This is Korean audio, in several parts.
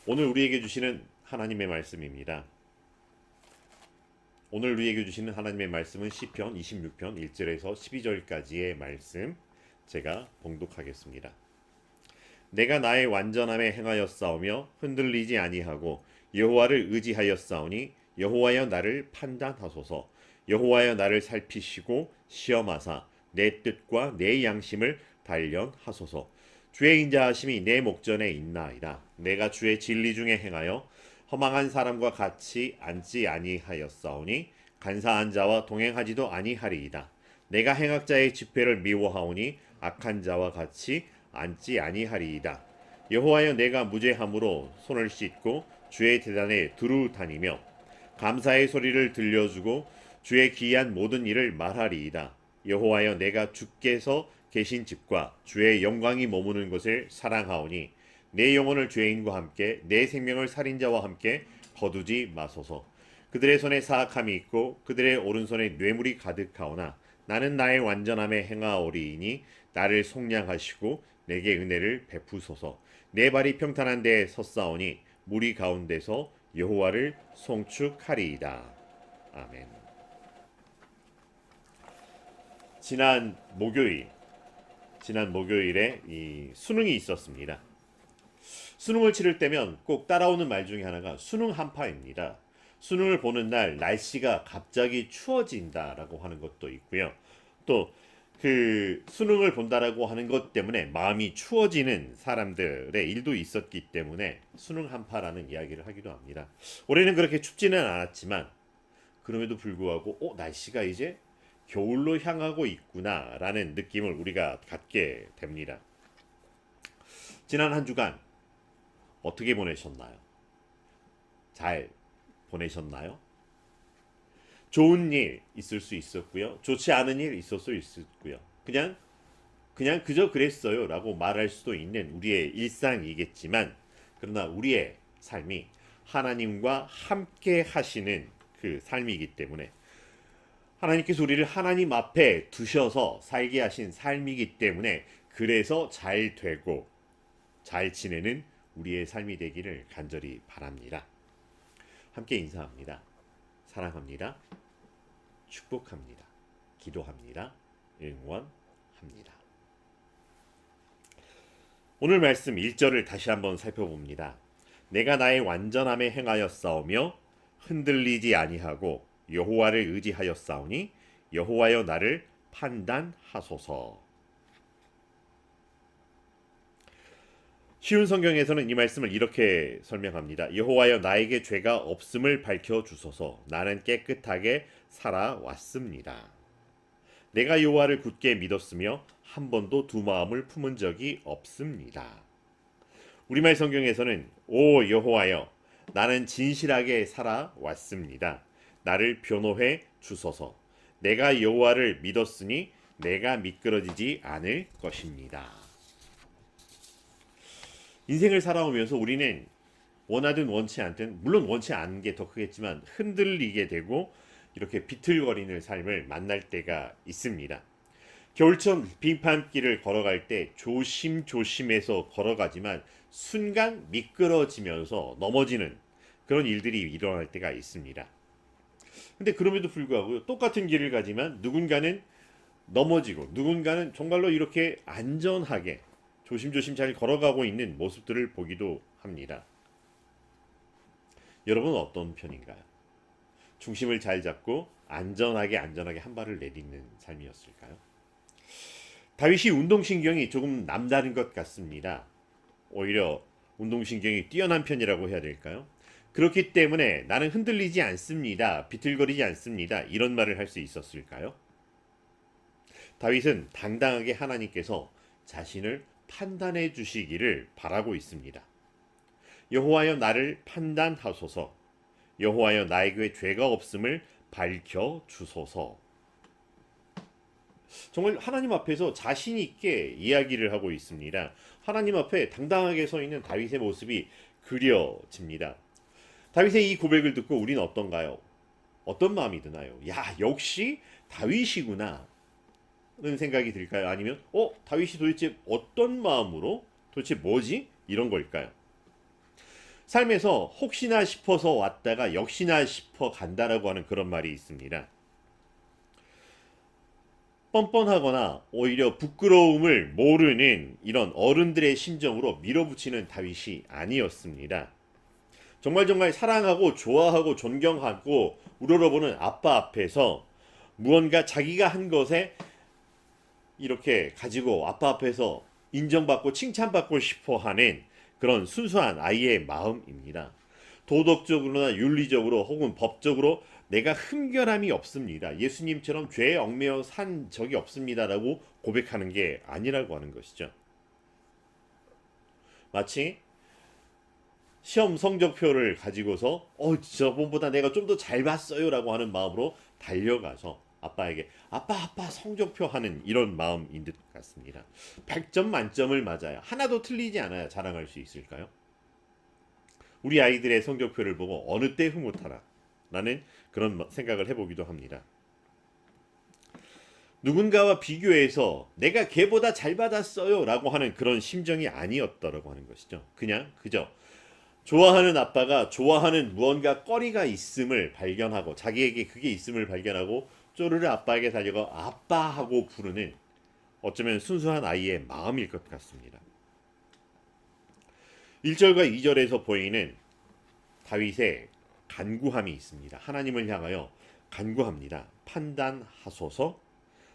오늘 우리에게 주시는 하나님의 말씀입니다. 오늘 우리에게 주시는 하나님의 말씀은 시편 26편 1절에서 12절까지의 말씀, 제가 봉독하겠습니다. 내가 나의 완전함에 행하였사오며 흔들리지 아니하고 여호와를 의지하였사오니 여호와여 나를 판단하소서. 여호와여 나를 살피시고 시험하사 내 뜻과 내 양심을 단련하소서. 주의 인자하심이 내 목전에 있나이다. 내가 주의 진리 중에 행하여 허망한 사람과 같이 앉지 아니하였사오니 간사한 자와 동행하지도 아니하리이다. 내가 행악자의 집회를 미워하오니 악한 자와 같이 앉지 아니하리이다. 여호와여 내가 무죄함으로 손을 씻고 주의 제단에 두루 다니며 감사의 소리를 들려주고 주의 기이한 모든 일을 말하리이다. 여호와여 내가 주께서 계신 집과 주의 영광이 머무는 곳을 사랑하오니 내 영혼을 죄인과 함께 내 생명을 살인자와 함께 거두지 마소서. 그들의 손에 사악함이 있고 그들의 오른손에 뇌물이 가득하오나 나는 나의 완전함에 행하오리이니 나를 속량하시고 내게 은혜를 베푸소서. 내 발이 평탄한 데에 섰사오니 무리 가운데서 여호와를 송축하리이다. 아멘. 지난 목요일에 이 수능이 있었습니다. 수능을 치를 때면 꼭 따라오는 말 중에 하나가 수능 한파입니다. 수능을 보는 날 날씨가 갑자기 추워진다라고 하는 것도 있고요. 또 그 수능을 본다라고 하는 것 때문에 마음이 추워지는 사람들의 일도 있었기 때문에 수능 한파라는 이야기를 하기도 합니다. 올해는 그렇게 춥지는 않았지만 그럼에도 불구하고 날씨가 이제 겨울로 향하고 있구나라는 느낌을 우리가 갖게 됩니다. 지난 한 주간 어떻게 보내셨나요? 잘 보내셨나요? 좋은 일 있을 수 있었고요. 좋지 않은 일 있을 수 있었고요. 그냥 그저 그랬어요라고 말할 수도 있는 우리의 일상이겠지만 그러나 우리의 삶이 하나님과 함께 하시는 그 삶이기 때문에 하나님께서 우리를 하나님 앞에 두셔서 살게 하신 삶이기 때문에 그래서 잘 되고 잘 지내는 우리의 삶이 되기를 간절히 바랍니다. 함께 인사합니다. 사랑합니다. 축복합니다. 기도합니다. 응원합니다. 오늘 말씀 1절을 다시 한번 살펴봅니다. 내가 나의 완전함에 행하였사오며 흔들리지 아니하고 여호와를 의지하였사오니 여호와여 나를 판단하소서. 쉬운 성경에서는 이 말씀을 이렇게 설명합니다. 여호와여 나에게 죄가 없음을 밝혀 주소서. 나는 깨끗하게 살아왔습니다. 내가 여호와를 굳게 믿었으며 한 번도 두 마음을 품은 적이 없습니다. 우리말 성경에서는 오 여호와여 나는 진실하게 살아왔습니다. 나를 변호해 주소서. 내가 여호와를 믿었으니 내가 미끄러지지 않을 것입니다. 인생을 살아오면서 우리는 원하든 원치 않든 물론 원치 않은 게 더 크겠지만 흔들리게 되고 이렇게 비틀거리는 삶을 만날 때가 있습니다. 겨울철 빙판길을 걸어갈 때 조심조심해서 걸어가지만 순간 미끄러지면서 넘어지는 그런 일들이 일어날 때가 있습니다. 근데 그럼에도 불구하고 똑같은 길을 가지만 누군가는 넘어지고 누군가는 정말로 이렇게 안전하게 조심조심 잘 걸어가고 있는 모습들을 보기도 합니다. 여러분은 어떤 편인가요? 중심을 잘 잡고 안전하게 한 발을 내딛는 삶이었을까요? 다윗이 운동신경이 조금 남다른 것 같습니다. 오히려 운동신경이 뛰어난 편이라고 해야 될까요? 그렇기 때문에 나는 흔들리지 않습니다. 비틀거리지 않습니다. 이런 말을 할 수 있었을까요? 다윗은 당당하게 하나님께서 자신을 판단해 주시기를 바라고 있습니다. 여호와여 나를 판단하소서. 여호와여 나에게 죄가 없음을 밝혀 주소서. 정말 하나님 앞에서 자신 있게 이야기를 하고 있습니다. 하나님 앞에 당당하게 서 있는 다윗의 모습이 그려집니다. 다윗의 이 고백을 듣고 우리는 어떤가요? 어떤 마음이 드나요? 야, 역시 다윗이구나 는 생각이 들까요? 아니면 다윗이 도대체 어떤 마음으로 도대체 뭐지? 이런 걸까요? 삶에서 혹시나 싶어서 왔다가 역시나 싶어 간다라고 하는 그런 말이 있습니다. 뻔뻔하거나 오히려 부끄러움을 모르는 이런 어른들의 심정으로 밀어붙이는 다윗이 아니었습니다. 정말 사랑하고 좋아하고 존경하고 우러러보는 아빠 앞에서 무언가 자기가 한 것에 이렇게 가지고 아빠 앞에서 인정받고 칭찬받고 싶어 하는 그런 순수한 아이의 마음입니다. 도덕적으로나 윤리적으로 혹은 법적으로 내가 흠결함이 없습니다. 예수님처럼 죄에 얽매여 산 적이 없습니다라고 고백하는 게 아니라고 하는 것이죠. 마치 시험 성적표를 가지고서 저번보다 내가 좀 더 잘 봤어요라고 하는 마음으로 달려가서 아빠에게 아빠 성적표 하는 이런 마음인 듯 같습니다. 100점 만점을 맞아야 하나도 틀리지 않아야 자랑할 수 있을까요? 우리 아이들의 성적표를 보고 어느 때 흐뭇하라 라는 그런 생각을 해보기도 합니다. 누군가와 비교해서 내가 걔보다 잘 받았어요 라고 하는 그런 심정이 아니었다라고 하는 것이죠. 그저 좋아하는 아빠가 좋아하는 무언가 거리가 있음을 발견하고 자기에게 그게 있음을 발견하고 쪼르르 아빠에게 달려가 아빠 하고 부르는 어쩌면 순수한 아이의 마음일 것 같습니다. 1절과 2절에서 보이는 다윗의 간구함이 있습니다. 하나님을 향하여 간구합니다. 판단하소서,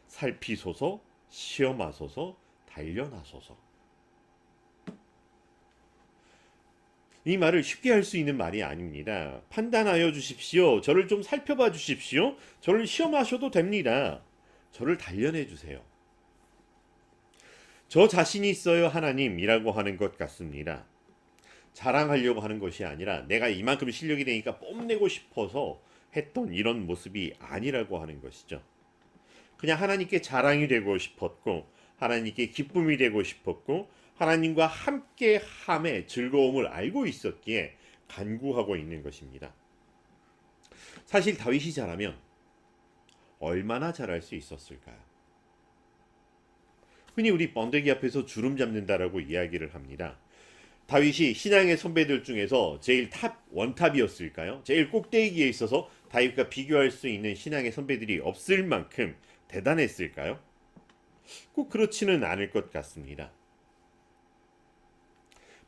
살피소서, 시험하소서, 단련하소서. 이 말을 쉽게 할 수 있는 말이 아닙니다. 판단하여 주십시오. 저를 좀 살펴봐 주십시오. 저를 시험하셔도 됩니다. 저를 단련해 주세요. 저 자신이 있어요 하나님이라고 하는 것 같습니다. 자랑하려고 하는 것이 아니라 내가 이만큼 실력이 되니까 뽐내고 싶어서 했던 이런 모습이 아니라고 하는 것이죠. 그냥 하나님께 자랑이 되고 싶었고 하나님께 기쁨이 되고 싶었고 하나님과 함께함의 즐거움을 알고 있었기에 간구하고 있는 것입니다. 사실 다윗이 잘하면 얼마나 잘할 수 있었을까요? 흔히 우리 번데기 앞에서 주름 잡는다라고 이야기를 합니다. 다윗이 신앙의 선배들 중에서 제일 원탑이었을까요? 제일 꼭대기에 있어서 다윗과 비교할 수 있는 신앙의 선배들이 없을 만큼 대단했을까요? 꼭 그렇지는 않을 것 같습니다.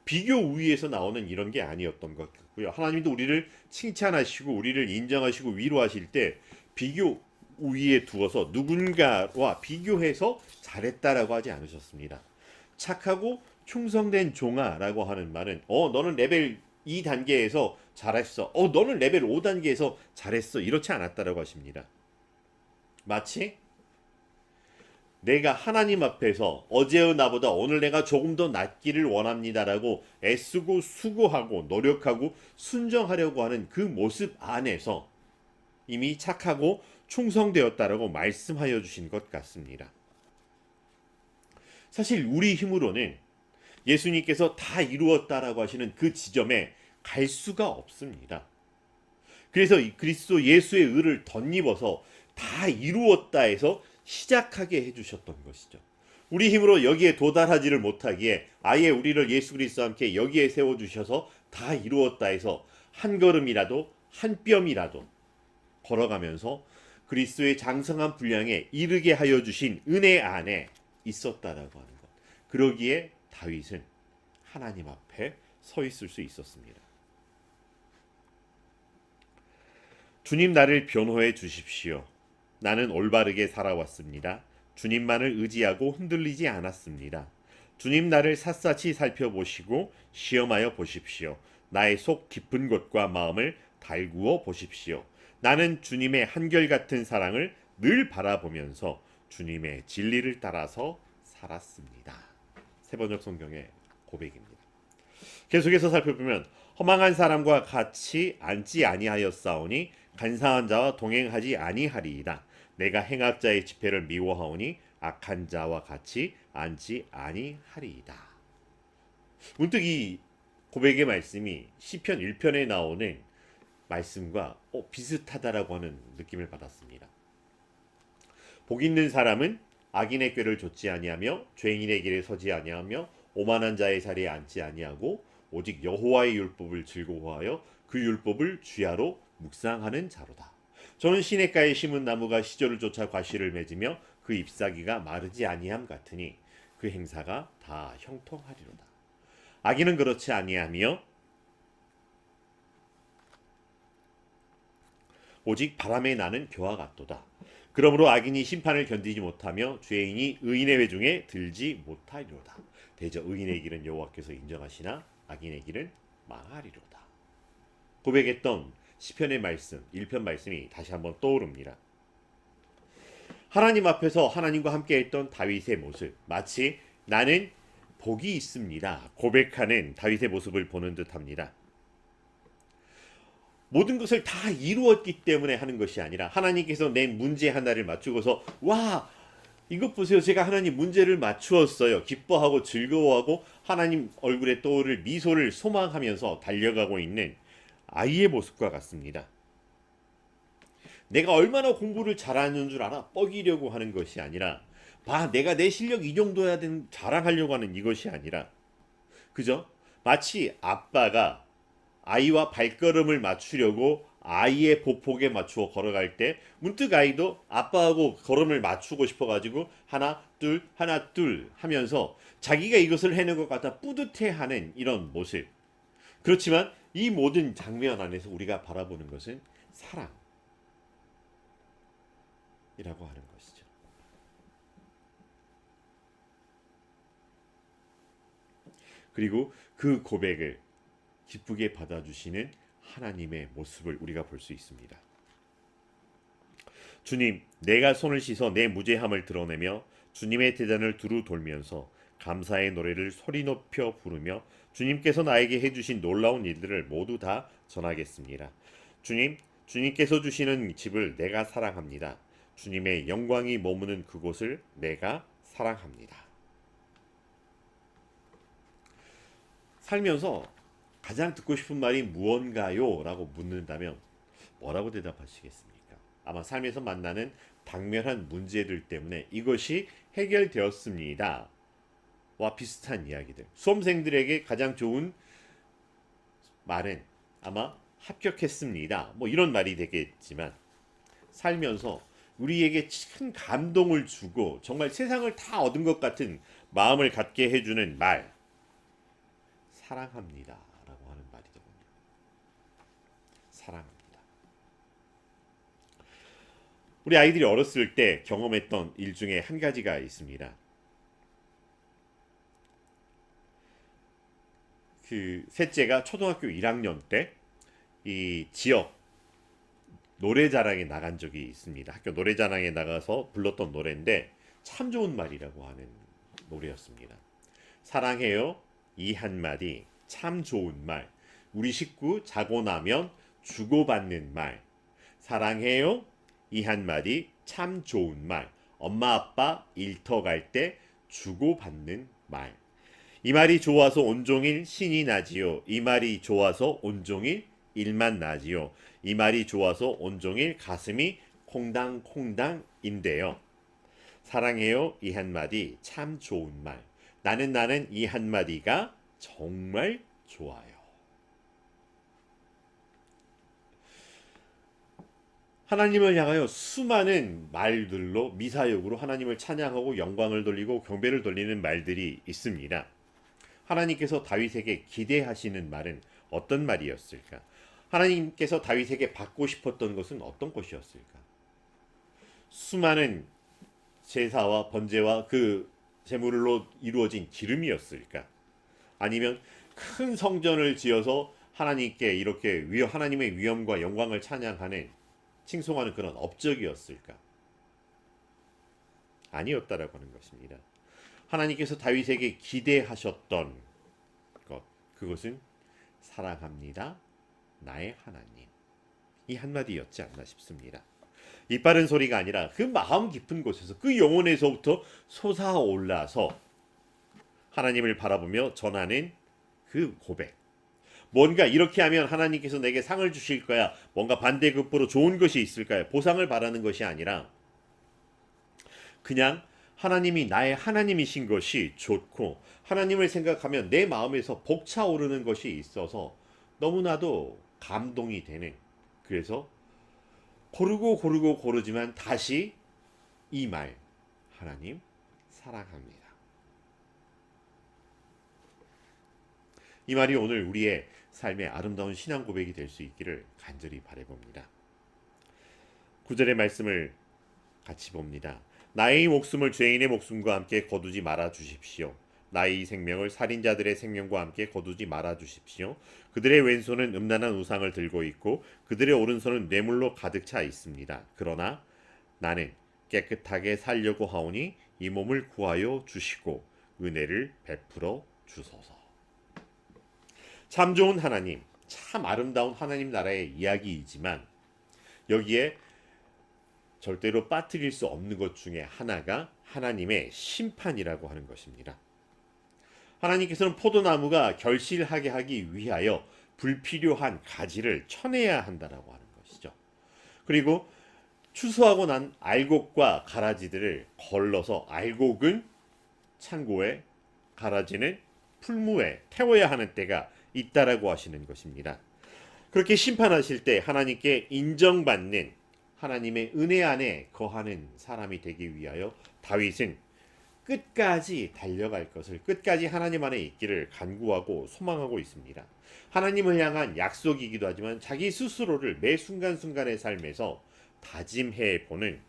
비교 우위에서 나오는 이런 게 아니었던 것 같고요. 하나님도 우리를 칭찬하시고 우리를 인정하시고 위로하실 때 비교 우위에 두어서 누군가와 비교해서 잘했다라고 하지 않으셨습니다. 착하고 충성된 종아라고 하는 말은 너는 레벨 2단계에서 잘했어. 너는 레벨 5단계에서 잘했어. 이렇지 않았다라고 하십니다. 마치 내가 하나님 앞에서 어제의 나보다 오늘 내가 조금 더 낫기를 원합니다라고 애쓰고 수고하고 노력하고 순정하려고 하는 그 모습 안에서 이미 착하고 충성되었다라고 말씀하여 주신 것 같습니다. 사실 우리 힘으로는 예수님께서 다 이루었다라고 하시는 그 지점에 갈 수가 없습니다. 그래서 그리스도 예수의 의를 덧입어서 다 이루었다 해서 시작하게 해주셨던 것이죠. 우리 힘으로 여기에 도달하지를 못하기에 아예 우리를 예수 그리스도와 함께 여기에 세워주셔서 다 이루었다 해서 한 걸음이라도 한 뼘이라도 걸어가면서 그리스도의 장성한 분량에 이르게 하여 주신 은혜 안에 있었다라고 하는 것. 그러기에 다윗은 하나님 앞에 서 있을 수 있었습니다. 주님 나를 변호해 주십시오. 나는 올바르게 살아왔습니다. 주님만을 의지하고 흔들리지 않았습니다. 주님 나를 샅샅이 살펴보시고 시험하여 보십시오. 나의 속 깊은 곳과 마음을 달구어 보십시오. 나는 주님의 한결같은 사랑을 늘 바라보면서 주님의 진리를 따라서 살았습니다. 세번역 성경의 고백입니다. 계속해서 살펴보면 허망한 사람과 같이 앉지 아니하였사오니 간사한 자와 동행하지 아니하리이다. 내가 행악자의 집회를 미워하오니 악한 자와 같이 앉지 아니하리이다. 문득 이 고백의 말씀이 시편 1편에 나오는 말씀과 비슷하다라고 하는 느낌을 받았습니다. 복 있는 사람은 악인의 꾀를 좇지 아니하며 죄인의 길에 서지 아니하며 오만한 자의 자리에 앉지 아니하고 오직 여호와의 율법을 즐거워하여 그 율법을 주야로 묵상하는 자로다. 저는 시냇가에 심은 나무가 시절을 쫓아 과실을 맺으며 그 잎사귀가 마르지 아니함 같으니 그 행사가 다 형통하리로다. 악인은 그렇지 아니하며 오직 바람에 나는 겨와 같도다. 그러므로 악인이 심판을 견디지 못하며 죄인이 의인의 회중에 들지 못하리로다. 대저 의인의 길은 여호와께서 인정하시나 악인의 길은 망하리로다. 고백했던 시편의 말씀, 1편 말씀이 다시 한번 떠오릅니다. 하나님 앞에서 하나님과 함께 했던 다윗의 모습, 마치 나는 복이 있습니다 고백하는 다윗의 모습을 보는 듯합니다. 모든 것을 다 이루었기 때문에 하는 것이 아니라 하나님께서 내 문제 하나를 맞추고서 와 이것 보세요, 제가 하나님 문제를 맞추었어요, 기뻐하고 즐거워하고 하나님 얼굴에 떠오를 미소를 소망하면서 달려가고 있는 아이의 모습과 같습니다. 내가 얼마나 공부를 잘하는 줄 알아? 뻐기려고 하는 것이 아니라 봐 내가 내 실력 이 정도야 된 자랑하려고 하는 이것이 아니라 그죠? 마치 아빠가 아이와 발걸음을 맞추려고 아이의 보폭에 맞추어 걸어갈 때 문득 아이도 아빠하고 걸음을 맞추고 싶어가지고 하나 둘 하면서 자기가 이것을 해낸 것 같아 뿌듯해하는 이런 모습. 그렇지만 이 모든 장면 안에서 우리가 바라보는 것은 사랑이라고 하는 것이죠. 그리고 그 고백을 기쁘게 받아주시는 하나님의 모습을 우리가 볼 수 있습니다. 주님, 내가 손을 씻어 내 무죄함을 드러내며 주님의 대전을 두루 돌면서 감사의 노래를 소리 높여 부르며 주님께서 나에게 해주신 놀라운 일들을 모두 다 전하겠습니다. 주님, 주님께서 주시는 집을 내가 사랑합니다. 주님의 영광이 머무는 그곳을 내가 사랑합니다. 살면서 가장 듣고 싶은 말이 무언가요? 라고 묻는다면 뭐라고 대답하시겠습니까? 아마 삶에서 만나는 당면한 문제들 때문에 이것이 해결되었습니다 와 비슷한 이야기들. 수험생들에게 가장 좋은 말은 아마 합격했습니다 뭐 이런 말이 되겠지만 살면서 우리에게 큰 감동을 주고 정말 세상을 다 얻은 것 같은 마음을 갖게 해주는 말, 사랑합니다 라고 하는 말이더군요. 사랑합니다. 우리 아이들이 어렸을 때 경험했던 일 중에 한 가지가 있습니다. 그 셋째가 초등학교 1학년 때 이 지역 노래자랑에 나간 적이 있습니다. 학교 노래자랑에 나가서 불렀던 노래인데 참 좋은 말이라고 하는 노래였습니다. 사랑해요 이 한마디 참 좋은 말. 우리 식구 자고 나면 주고받는 말. 사랑해요 이 한마디 참 좋은 말. 엄마 아빠 일터 갈 때 주고받는 말. 이 말이 좋아서 온종일 신이 나지요. 이 말이 좋아서 온종일 일만 나지요. 이 말이 좋아서 온종일 가슴이 콩당콩당인데요. 사랑해요 이 한마디 참 좋은 말. 나는 이 한마디가 정말 좋아요. 하나님을 향하여 수많은 말들로 미사역으로 하나님을 찬양하고 영광을 돌리고 경배를 돌리는 말들이 있습니다. 하나님께서 다윗에게 기대하시는 말은 어떤 말이었을까? 하나님께서 다윗에게 받고 싶었던 것은 어떤 것이었을까? 수많은 제사와 번제와 그 제물로 이루어진 기름이었을까? 아니면 큰 성전을 지어서 하나님께 이렇게 하나님의 위엄과 영광을 찬양하는 칭송하는 그런 업적이었을까? 아니었다라고 하는 것입니다. 하나님께서 다윗에게 기대하셨던 것, 그것은 사랑합니다 나의 하나님, 이 한마디였지 않나 싶습니다. 이빠른 소리가 아니라 그 마음 깊은 곳에서 그 영혼에서부터 솟아올라서 하나님을 바라보며 전하는 그 고백. 뭔가 이렇게 하면 하나님께서 내게 상을 주실 거야, 뭔가 반대급부로 좋은 것이 있을까요? 보상을 바라는 것이 아니라 그냥 하나님이 나의 하나님이신 것이 좋고 하나님을 생각하면 내 마음에서 벅차오르는 것이 있어서 너무나도 감동이 되는, 그래서 고르고 고르지만 다시 이 말, 하나님 사랑합니다. 이 말이 오늘 우리의 삶의 아름다운 신앙 고백이 될 수 있기를 간절히 바라봅니다. 9절의 말씀을 같이 봅니다. 나의 목숨을 죄인의 목숨과 함께 거두지 말아 주십시오. 나의 생명을 살인자들의 생명과 함께 거두지 말아 주십시오. 그들의 왼손은 음란한 우상을 들고 있고 그들의 오른손은 뇌물로 가득 차 있습니다. 그러나 나는 깨끗하게 살려고 하오니 이 몸을 구하여 주시고 은혜를 베풀어 주소서. 참 좋은 하나님, 참 아름다운 하나님 나라의 이야기이지만 여기에 절대로 빠뜨릴 수 없는 것 중에 하나가 하나님의 심판이라고 하는 것입니다. 하나님께서는 포도나무가 결실하게 하기 위하여 불필요한 가지를 쳐내야 한다라고 하는 것이죠. 그리고 추수하고 난 알곡과 가라지들을 걸러서 알곡은 창고에, 가라지는 풀무에 태워야 하는 때가 있다라고 하시는 것입니다. 그렇게 심판하실 때 하나님께 인정받는 하나님의 은혜 안에 거하는 사람이 되기 위하여 다윗은 끝까지 달려갈 것을, 끝까지 하나님 안에 있기를 간구하고 소망하고 있습니다. 하나님을 향한 약속이기도 하지만 자기 스스로를 매 순간순간의 삶에서 다짐해 보는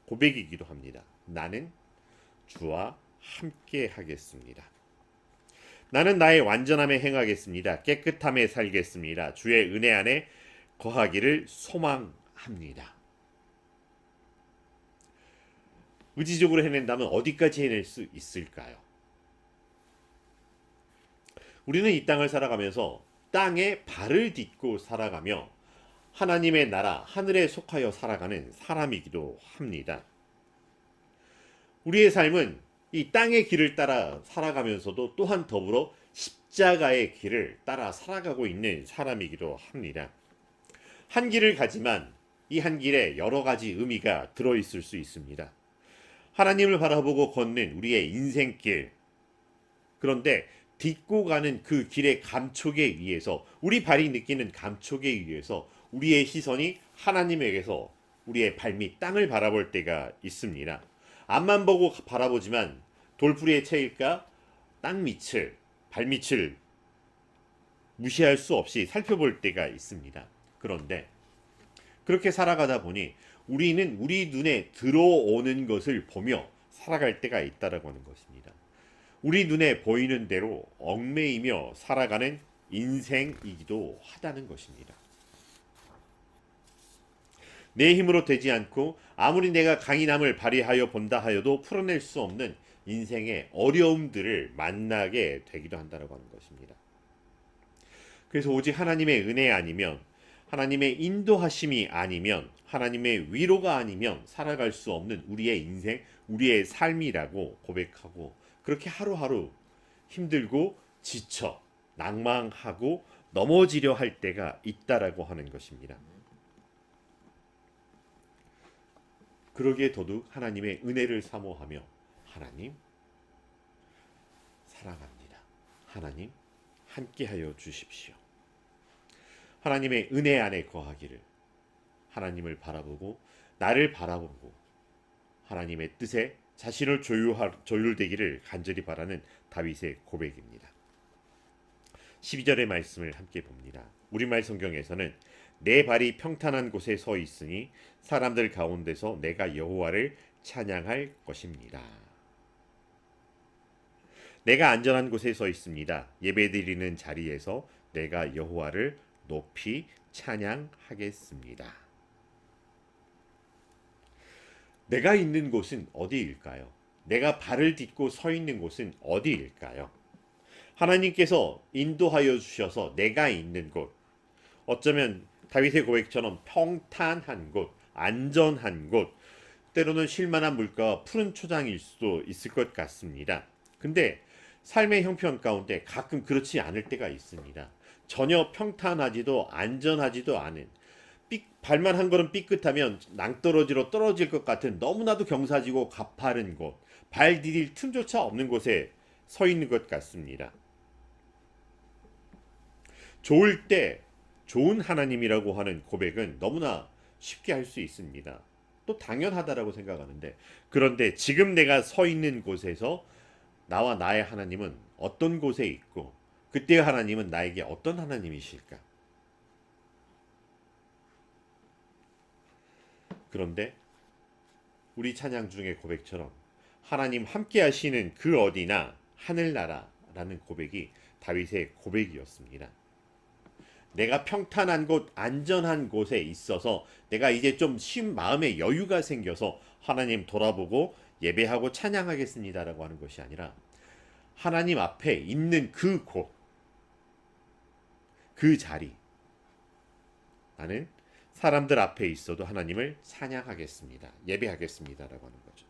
고백이기도 합니다. 나는 주와 함께 하겠습니다. 나는 나의 완전함에 행하겠습니다. 깨끗함에 살겠습니다. 주의 은혜 안에 거하기를 소망합니다. 의지적으로 해낸다면 어디까지 해낼 수 있을까요? 우리는 이 땅을 살아가면서 땅에 발을 딛고 살아가며 하나님의 나라, 하늘에 속하여 살아가는 사람이기도 합니다. 우리의 삶은 이 땅의 길을 따라 살아가면서도 또한 더불어 십자가의 길을 따라 살아가고 있는 사람이기도 합니다. 한 길을 가지만 이 한 길에 여러 가지 의미가 들어있을 수 있습니다. 하나님을 바라보고 걷는 우리의 인생길, 그런데 딛고 가는 그 길의 감촉에 의해서, 우리 발이 느끼는 감촉에 의해서 우리의 시선이 하나님에게서 우리의 발밑 땅을 바라볼 때가 있습니다. 앞만 보고 바라보지만 돌풀이의 채일까 땅 밑을, 발밑을 무시할 수 없이 살펴볼 때가 있습니다. 그런데 그렇게 살아가다 보니 우리는 우리 눈에 들어오는 것을 보며 살아갈 때가 있다라고 하는 것입니다. 우리 눈에 보이는 대로 얽매이며 살아가는 인생이기도 하다는 것입니다. 내 힘으로 되지 않고 아무리 내가 강인함을 발휘하여 본다 하여도 풀어낼 수 없는 인생의 어려움들을 만나게 되기도 한다고 하는 것입니다. 그래서 오직 하나님의 은혜 아니면, 하나님의 인도하심이 아니면, 하나님의 위로가 아니면 살아갈 수 없는 우리의 인생, 우리의 삶이라고 고백하고, 그렇게 하루하루 힘들고 지쳐 낭망하고 넘어지려 할 때가 있다라고 하는 것입니다. 그러기에 더욱 하나님의 은혜를 사모하며, 하나님 사랑합니다. 하나님 함께하여 주십시오. 하나님의 은혜 안에 거하기를, 하나님을 바라보고 나를 바라보고 하나님의 뜻에 자신을 조율되기를 간절히 바라는 다윗의 고백입니다. 12절의 말씀을 함께 봅니다. 우리말 성경에서는 내 발이 평탄한 곳에 서 있으니 사람들 가운데서 내가 여호와를 찬양할 것입니다. 내가 안전한 곳에 서 있습니다. 예배드리는 자리에서 내가 여호와를 높이 찬양하겠습니다. 내가 있는 곳은 어디일까요? 내가 발을 딛고 서 있는 곳은 어디일까요? 하나님께서 인도하여 주셔서 내가 있는 곳, 어쩌면 다윗의 고백처럼 평탄한 곳, 안전한 곳, 때로는 쉴만한 물가와 푸른 초장일 수도 있을 것 같습니다. 근데 삶의 형편 가운데 가끔 그렇지 않을 때가 있습니다. 전혀 평탄하지도 안전하지도 않은, 발만 한 걸음 삐끗하면 낭떠러지로 떨어질 것 같은 너무나도 경사지고 가파른 곳, 발 디딜 틈조차 없는 곳에 서 있는 것 같습니다. 좋을 때 좋은 하나님이라고 하는 고백은 너무나 쉽게 할 수 있습니다. 또 당연하다라고 생각하는데, 그런데 지금 내가 서 있는 곳에서 나와 나의 하나님은 어떤 곳에 있고 그때의 하나님은 나에게 어떤 하나님이실까? 그런데 우리 찬양 중의 고백처럼 하나님 함께 하시는 그 어디나 하늘나라라는 고백이 다윗의 고백이었습니다. 내가 평탄한 곳, 안전한 곳에 있어서 내가 이제 좀 쉰 마음의 여유가 생겨서 하나님 돌아보고 예배하고 찬양하겠습니다라고 하는 것이 아니라 하나님 앞에 있는 그 곳, 그 자리, 나는 사람들 앞에 있어도 하나님을 찬양하겠습니다. 예배하겠습니다라고 하는 거죠.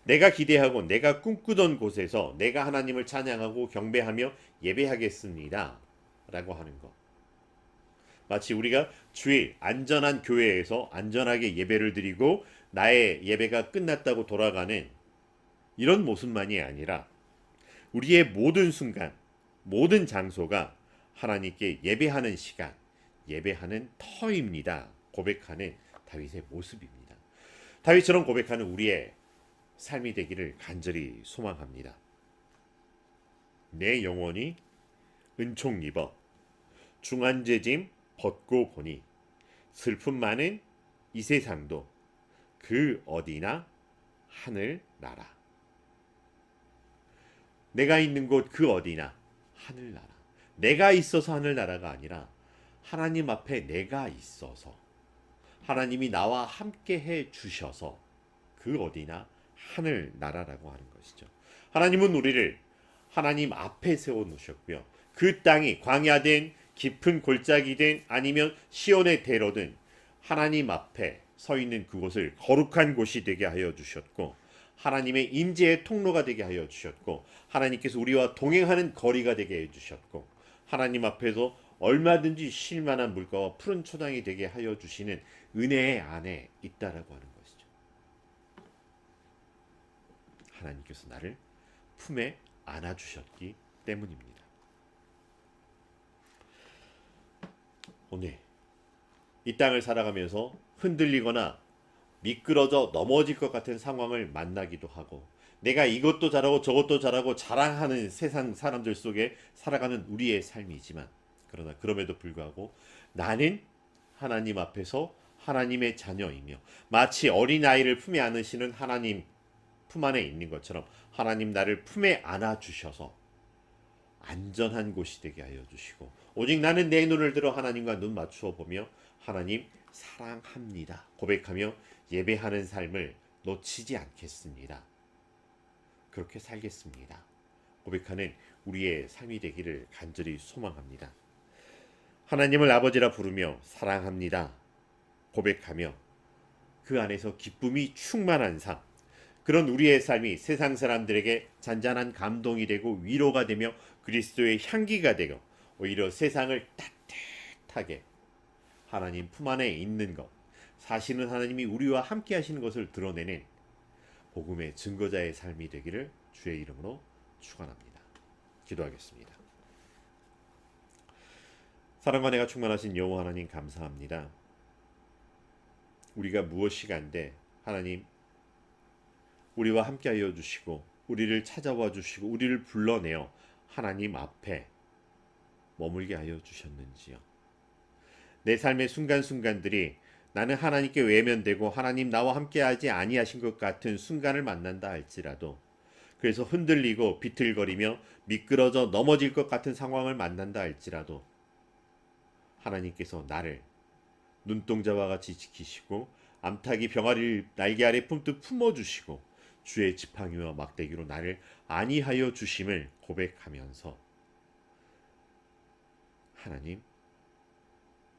내가 기대하고 내가 꿈꾸던 곳에서 내가 하나님을 찬양하고 경배하며 예배하겠습니다. 라고 하는 것. 마치 우리가 주일 안전한 교회에서 안전하게 예배를 드리고 나의 예배가 끝났다고 돌아가는 이런 모습만이 아니라 우리의 모든 순간, 모든 장소가 하나님께 예배하는 시간, 예배하는 터입니다. 고백하는 다윗의 모습입니다. 다윗처럼 고백하는 우리의 삶이 되기를 간절히 소망합니다. 내 영혼이 은총 입어 중한제짐 벗고 보니 슬픔 많은 이 세상도 그 어디나 하늘나라. 내가 있는 곳 그 어디나 하늘나라. 내가 있어서 하늘나라가 아니라 하나님 앞에 내가 있어서 하나님이 나와 함께 해 주셔서 그 어디나 하늘나라라고 하는 것이죠. 하나님은 우리를 하나님 앞에 세워 놓으셨고요. 그 땅이 광야된 깊은 골짜기든 아니면 시온의 대로든 하나님 앞에 서 있는 그곳을 거룩한 곳이 되게 하여 주셨고, 하나님의 임재의 통로가 되게 하여 주셨고, 하나님께서 우리와 동행하는 거리가 되게 해 주셨고, 하나님 앞에서 얼마든지 쉴 만한 물가와 푸른 초당이 되게 하여 주시는 은혜의 안에 있다라고 하는 것이죠. 하나님께서 나를 품에 안아 주셨기 때문입니다. 오늘 이 땅을 살아가면서 흔들리거나 미끄러져 넘어질 것 같은 상황을 만나기도 하고, 내가 이것도 잘하고 저것도 잘하고 자랑하는 세상 사람들 속에 살아가는 우리의 삶이지만, 그러나 그럼에도 불구하고 나는 하나님 앞에서 하나님의 자녀이며 마치 어린아이를 품에 안으시는 하나님 품 안에 있는 것처럼 하나님 나를 품에 안아 주셔서 안전한 곳이 되게 하여 주시고, 오직 나는 내 눈을 들어 하나님과 눈 맞추어 보며 하나님 사랑합니다 고백하며 예배하는 삶을 놓치지 않겠습니다. 그렇게 살겠습니다 고백하는 우리의 삶이 되기를 간절히 소망합니다. 하나님을 아버지라 부르며 사랑합니다 고백하며 그 안에서 기쁨이 충만한 삶, 그런 우리의 삶이 세상 사람들에게 잔잔한 감동이 되고 위로가 되며 그리스도의 향기가 되고 오히려 세상을 따뜻하게 하나님 품 안에 있는 것, 사실은 하나님이 우리와 함께 하시는 것을 드러내는 복음의 증거자의 삶이 되기를 주의 이름으로 축원합니다. 기도하겠습니다. 사랑과 은혜가 충만하신 여호와 하나님 감사합니다. 우리가 무엇이 간데 하나님 우리와 함께하여 주시고 우리를 찾아와 주시고 우리를 불러내어 하나님 앞에 머물게 하여 주셨는지요. 내 삶의 순간순간들이 나는 하나님께 외면되고 하나님 나와 함께하지 아니하신 것 같은 순간을 만난다 할지라도, 그래서 흔들리고 비틀거리며 미끄러져 넘어질 것 같은 상황을 만난다 할지라도 하나님께서 나를 눈동자와 같이 지키시고 암탉이 병아리를 날개 아래 품듯 품어주시고 주의 지팡이와 막대기로 나를 안위하여 주심을 고백하면서 하나님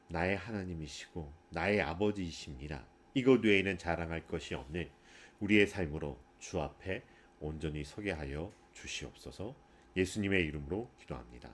나의 하나님이시고 나의 아버지이십니다. 이것 외에는 자랑할 것이 없는 우리의 삶으로 주 앞에 온전히 서게 하여 주시옵소서. 예수님의 이름으로 기도합니다.